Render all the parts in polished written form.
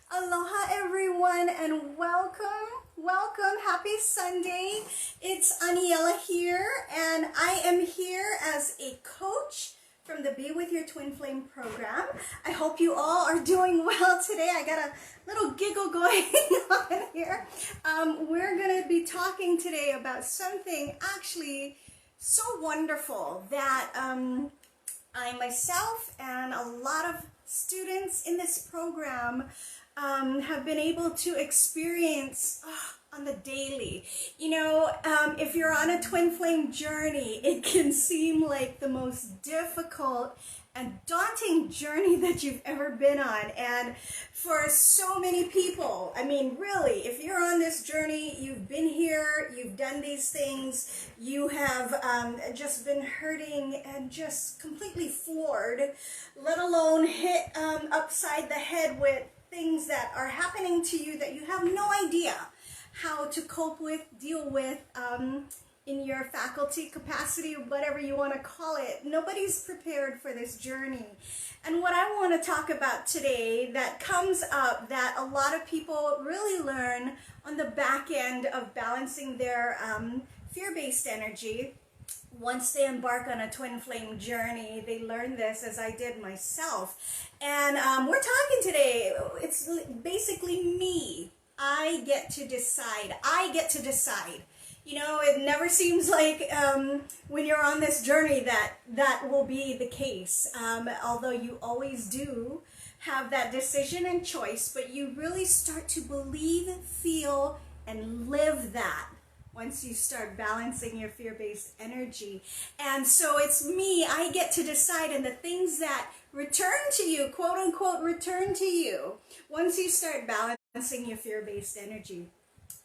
Aloha everyone and welcome, happy Sunday. It's Elle here and I am here as a coach from the Be With Your Twin Flame program. I hope you all are doing well today. I got a little giggle going on here. We're going to be talking today about something actually so wonderful that I myself and a lot of students in this program have been able to experience on the daily. You know, if you're on a twin flame journey, it can seem like the most difficult and daunting journey that you've ever been on. And for so many people, I mean, really, if you're on this journey, you've been here, you've done these things, you have just been hurting and just completely floored, let alone hit upside the head with things that are happening to you that you have no idea how to cope with, deal with, in your faculty capacity, whatever you want to call it. Nobody's prepared for this journey. And what I want to talk about today that comes up that a lot of people really learn on the back end of balancing their fear-based energy. Once they embark on a twin flame journey, they learn this, as I did myself. And we're talking today, it's basically me. I get to decide. You know, it never seems like when you're on this journey that will be the case. Although you always do have that decision and choice, but you really start to believe, feel, and live that once you start balancing your fear-based energy. And so it's me, I get to decide, and the things that return to you, quote unquote, return to you once you start balancing your fear-based energy.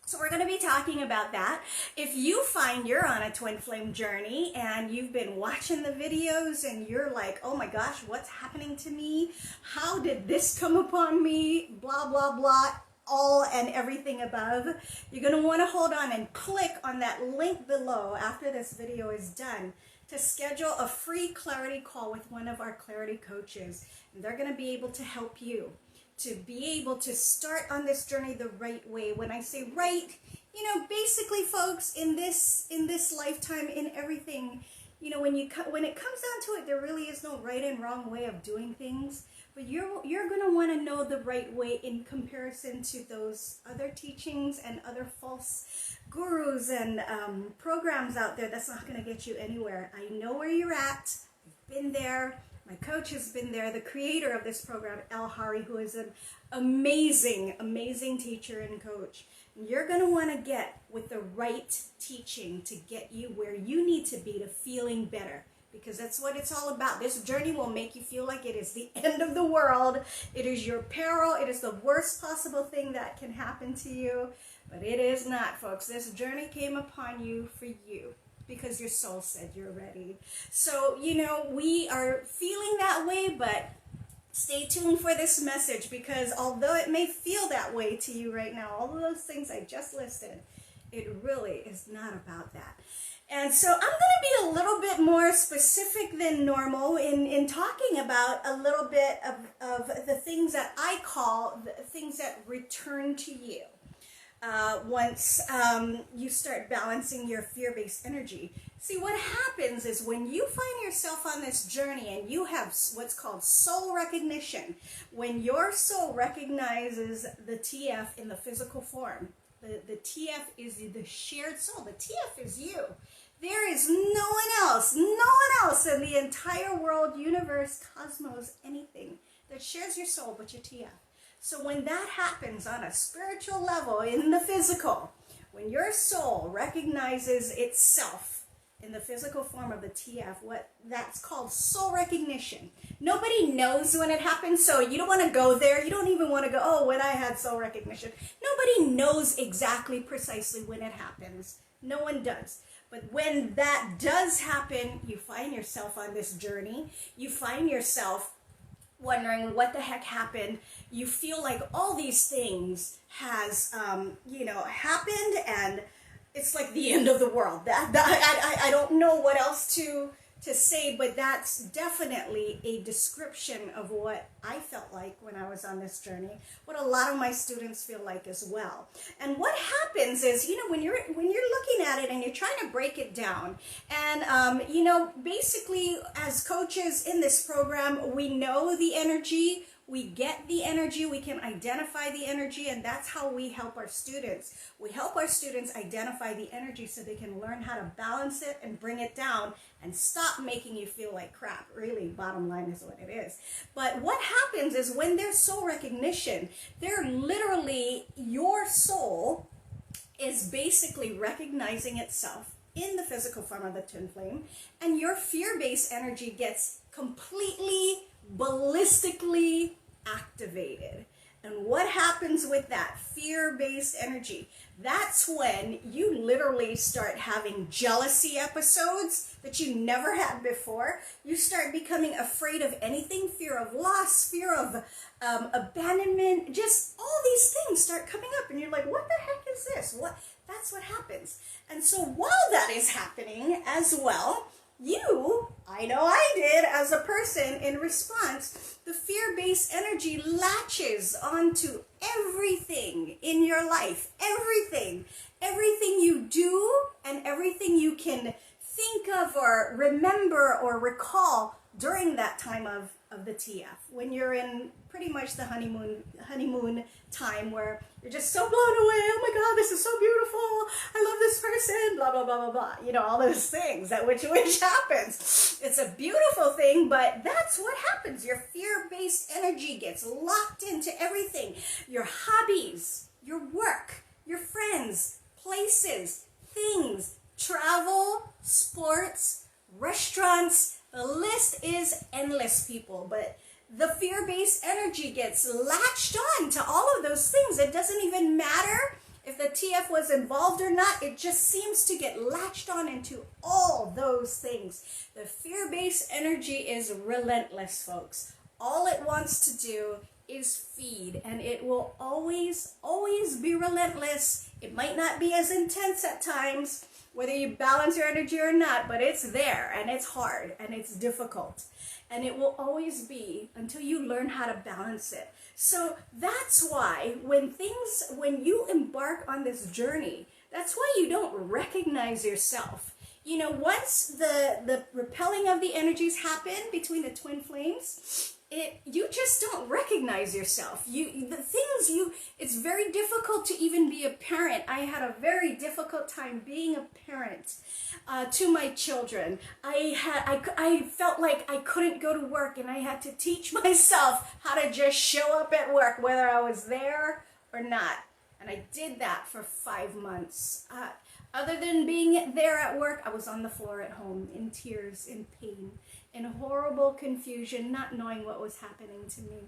So we're going to be talking about that. If you find you're on a twin flame journey and you've been watching the videos and you're like, oh my gosh, what's happening to me? How did this come upon me? Blah, blah, blah. All and everything above, you're going to want to hold on and click on that link below after this video is done to schedule a free clarity call with one of our clarity coaches. And they're going to be able to help you to be able to start on this journey the right way. When I say right, you know, basically folks, in this lifetime, in everything, you know, when it comes down to it, there really is no right and wrong way of doing things. But you're going to want to know the right way in comparison to those other teachings and other false gurus and programs out there. That's not going to get you anywhere. I know where you're at. I've been there. My coach has been there. The creator of this program, Elle, who is an amazing, amazing teacher and coach. And you're going to want to get with the right teaching to get you where you need to be to feeling better. Because that's what it's all about. This journey will make you feel like it is the end of the world. It is your peril. It is the worst possible thing that can happen to you. But it is not, folks. This journey came upon you for you because your soul said you're ready. So, you know, we are feeling that way, but stay tuned for this message, because although it may feel that way to you right now, all of those things I just listed, it really is not about that. And so I'm going to be a little bit more specific than normal in talking about a little bit of the things that I call the things that return to you once you start balancing your fear-based energy. See, what happens is when you find yourself on this journey and you have what's called soul recognition, when your soul recognizes the TF in the physical form, the TF is the shared soul. The TF is you. There is no one else in the entire world, universe, cosmos, anything that shares your soul but your TF. So when that happens on a spiritual level in the physical, when your soul recognizes itself in the physical form of the TF, what that's called soul recognition. Nobody knows when it happens, so you don't want to go there. You don't even want to go, oh, when I had soul recognition. Nobody knows exactly precisely when it happens. No one does. But when that does happen, you find yourself on this journey. You find yourself wondering what the heck happened. You feel like all these things has, happened, and it's like the end of the world. I don't know what else to to say, but that's definitely a description of what I felt like when I was on this journey, what a lot of my students feel like as well. And what happens is, you know, when you're looking at it and you're trying to break it down, and you know, basically as coaches in this program, we know the energy, we get the energy, we can identify the energy, and that's how we help our students. We help our students identify the energy so they can learn how to balance it and bring it down and stop making you feel like crap. Really, bottom line is what it is. But what happens is when there's soul recognition, they're literally, your soul is basically recognizing itself in the physical form of the twin flame, and your fear-based energy gets completely ballistically activated. And what happens with that fear-based energy? That's when you literally start having jealousy episodes that you never had before. You start becoming afraid of anything, fear of loss, fear of abandonment, just all these things start coming up, and you're like, what the heck is this? What? That's what happens. And so while that is happening as well, I know I did as a person in response, the fear-based energy latches onto everything in your life, everything you do and everything you can think of or remember or recall during that time of the TF, when you're in pretty much the honeymoon time where you're just so blown away. Oh my God, this is so beautiful. I love this person, blah, blah, blah, blah, blah. You know, all those things that which happens. It's a beautiful thing, but that's what happens. Your fear-based energy gets locked into everything. Your hobbies, your work, your friends, places, things, travel, sports, restaurants. The list is endless, people, but the fear-based energy gets latched on to all of those things. It doesn't even matter if the TF was involved or not. It just seems to get latched on into all those things. The fear-based energy is relentless, folks. All it wants to do is feed, and it will always be relentless. It might not be as intense at times, whether you balance your energy or not, but it's there, and it's hard, and it's difficult. And it will always be until you learn how to balance it. So that's why when you embark on this journey, that's why you don't recognize yourself. You know, once the repelling of the energies happen between the twin flames, you just don't recognize yourself. It's very difficult to even be a parent. I had a very difficult time being a parent to my children. I felt like I couldn't go to work, and I had to teach myself how to just show up at work, whether I was there or not. And I did that for 5 months. Other than being there at work, I was on the floor at home in tears, in pain, in horrible confusion, not knowing what was happening to me.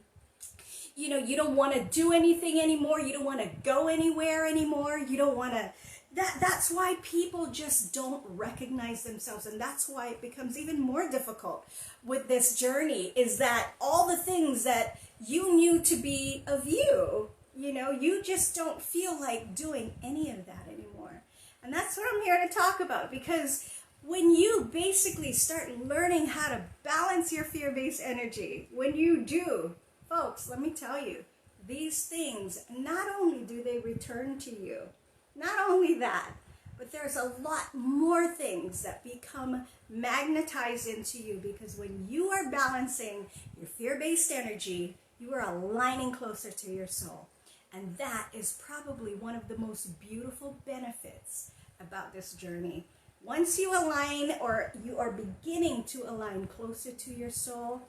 You know, you don't want to do anything anymore. You don't want to go anywhere anymore. You don't want to... That's why people just don't recognize themselves, and that's why it becomes even more difficult with this journey, is that all the things that you knew to be of you, you know, you just don't feel like doing any of that anymore. And that's what I'm here to talk about, because when you basically start learning how to balance your fear-based energy, when you do, folks, let me tell you, these things, not only do they return to you, not only that, but there's a lot more things that become magnetized into you, because when you are balancing your fear-based energy, you are aligning closer to your soul. And that is probably one of the most beautiful benefits about this journey. Once you align, or you are beginning to align closer to your soul,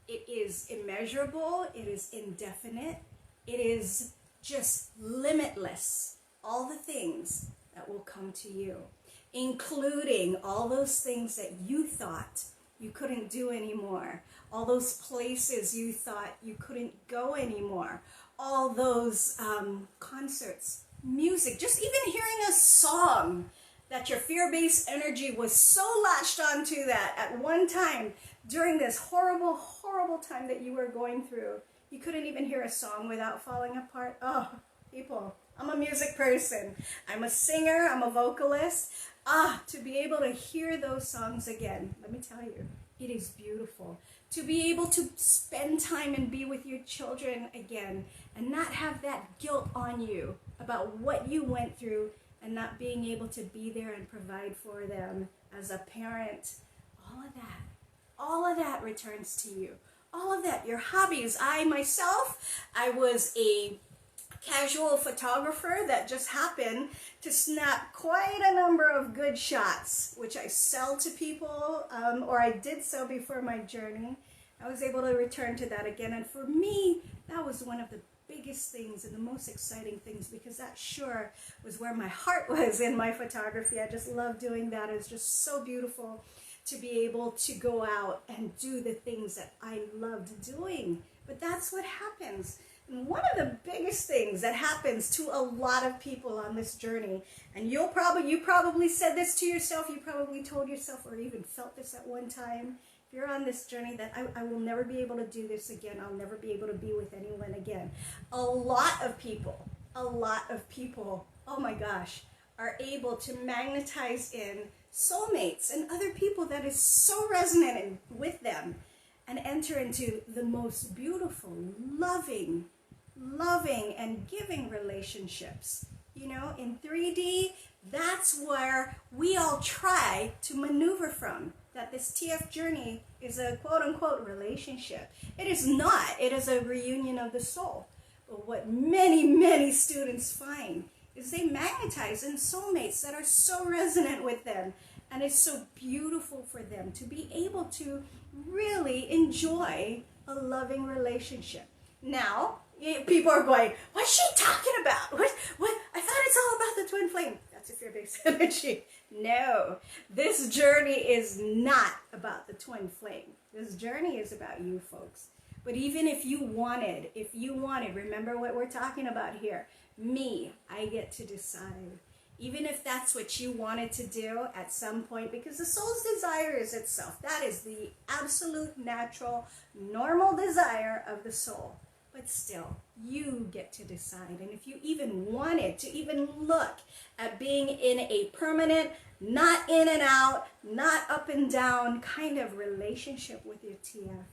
it is immeasurable, it is indefinite, it is just limitless. All the things that will come to you, including all those things that you thought you couldn't do anymore, all those places you thought you couldn't go anymore, all those concerts, music, just even hearing a song that your fear-based energy was so latched onto that at one time during this horrible, horrible time that you were going through. You couldn't even hear a song without falling apart. Oh, people, I'm a music person. I'm a singer, I'm a vocalist. To be able to hear those songs again, let me tell you, it is beautiful. To be able to spend time and be with your children again and not have that guilt on you about what you went through and not being able to be there and provide for them as a parent. All of that returns to you. All of that, your hobbies. I was a casual photographer that just happened to snap quite a number of good shots, which I sell to people, or I did so before my journey. I was able to return to that again, and for me, that was one of the biggest things and the most exciting things, because that sure was where my heart was in my photography. I just love doing that. It was just so beautiful to be able to go out and do the things that I loved doing. But that's what happens. And one of the biggest things that happens to a lot of people on this journey, and you probably said this to yourself, you probably told yourself or even felt this at one time, if you're on this journey, that I will never be able to do this again, I'll never be able to be with anyone again. A lot of people, oh my gosh, are able to magnetize in soulmates and other people that is so resonant with them and enter into the most beautiful, loving and giving relationships. You know, in 3D, that's where we all try to maneuver from. That this TF journey is a quote-unquote relationship. It is not. It is a reunion of the soul. But what many students find is they magnetize in soulmates that are so resonant with them. And it's so beautiful for them to be able to really enjoy a loving relationship. Now, people are going, what's she talking about? What? I thought it's all about the twin flame. That's a fear-based energy. No, this journey is not about the twin flame. This journey is about you, folks. But even if you wanted, remember what we're talking about here. I get to decide. Even if that's what you wanted to do at some point, because the soul's desire is itself. That is the absolute natural, normal desire of the soul. But still, you get to decide. And if you even wanted to even look at being in a permanent, not in and out, not up and down kind of relationship with your TF,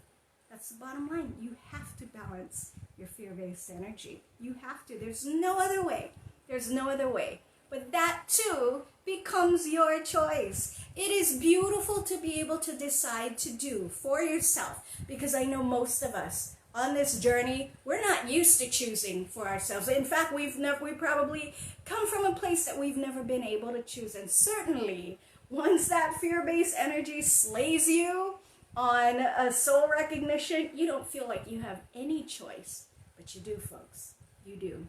that's the bottom line. You have to balance your fear-based energy. You have to. There's no other way. There's no other way. But that too becomes your choice. It is beautiful to be able to decide to do for yourself, because I know most of us on this journey, we're not used to choosing for ourselves. In fact, we probably come from a place that we've never been able to choose. And certainly, once that fear-based energy slays you on a soul recognition, you don't feel like you have any choice. But you do, folks. You do.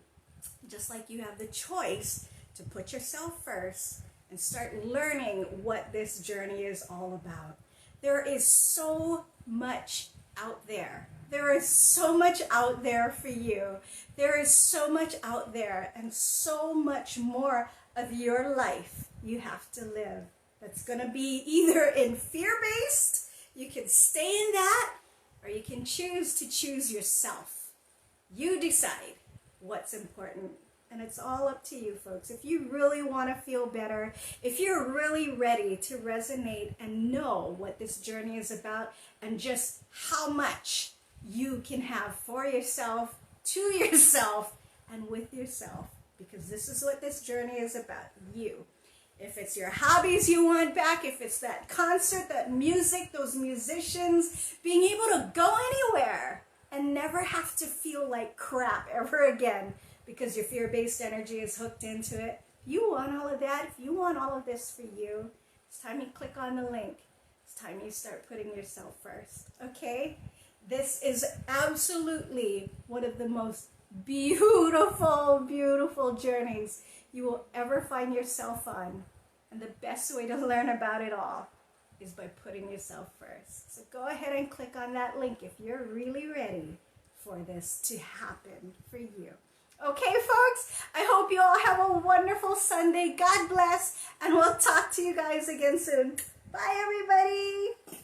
Just like you have the choice to put yourself first and start learning what this journey is all about. There is so much out there. There is so much out there for you. There is so much out there and so much more of your life you have to live. That's going to be either in fear-based, you can stay in that, or you can choose to choose yourself. You decide what's important. And it's all up to you, folks. If you really want to feel better, if you're really ready to resonate and know what this journey is about and just how much you can have for yourself, to yourself, and with yourself, because this is what this journey is about, you. If it's your hobbies you want back, if it's that concert, that music, those musicians, being able to go anywhere and never have to feel like crap ever again, because your fear-based energy is hooked into it. If you want all of that, if you want all of this for you, it's time you click on the link. It's time you start putting yourself first, okay? This is absolutely one of the most beautiful, beautiful journeys you will ever find yourself on. And the best way to learn about it all is by putting yourself first. So go ahead and click on that link if you're really ready for this to happen for you. Okay, folks, I hope you all have a wonderful Sunday. God bless, and we'll talk to you guys again soon. Bye, everybody.